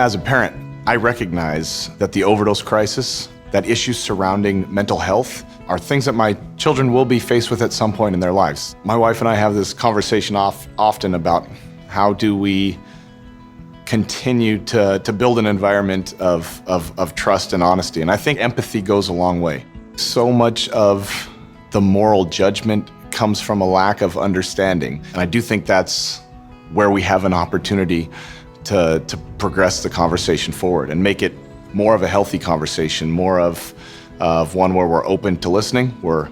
As a parent, I recognize that the overdose crisis, that issues surrounding mental health, are things that my children will be faced with at some point in their lives. My wife and I have this conversation often about how do we continue to build an environment of trust and honesty. And I think empathy goes a long way. So much of the moral judgment comes from a lack of understanding. And I do think that's where we have an opportunity to progress the conversation forward and make it more of a healthy conversation, more of one where we're open to listening, we're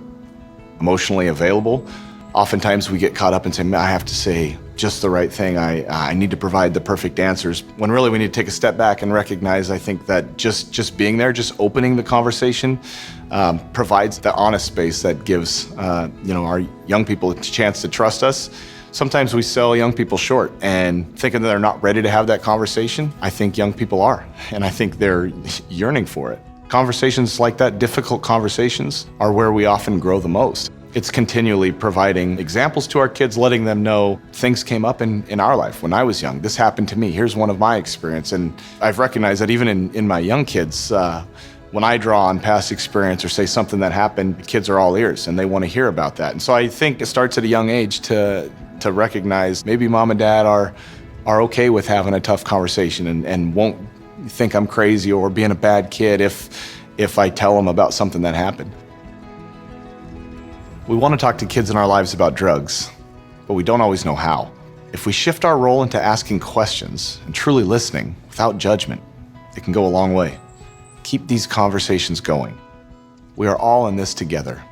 emotionally available. Oftentimes we get caught up and say, I have to say just the right thing. I need to provide the perfect answers, when really we need to take a step back and recognize, I think, that just being there, just opening the conversation provides the honest space that gives our young people a chance to trust us. Sometimes we sell young people short and thinking that they're not ready to have that conversation. I think young people are, and I think they're yearning for it. Conversations like that, difficult conversations, are where we often grow the most. It's continually providing examples to our kids, letting them know things came up in our life when I was young. This happened to me. Here's one of my experience. And I've recognized that even in my young kids, when I draw on past experience or say something that happened, kids are all ears and they want to hear about that. And so I think it starts at a young age to recognize maybe mom and dad are okay with having a tough conversation and won't think I'm crazy or being a bad kid if I tell them about something that happened. We want to talk to kids in our lives about drugs, but we don't always know how. If we shift our role into asking questions and truly listening without judgment, it can go a long way. Keep these conversations going. We are all in this together.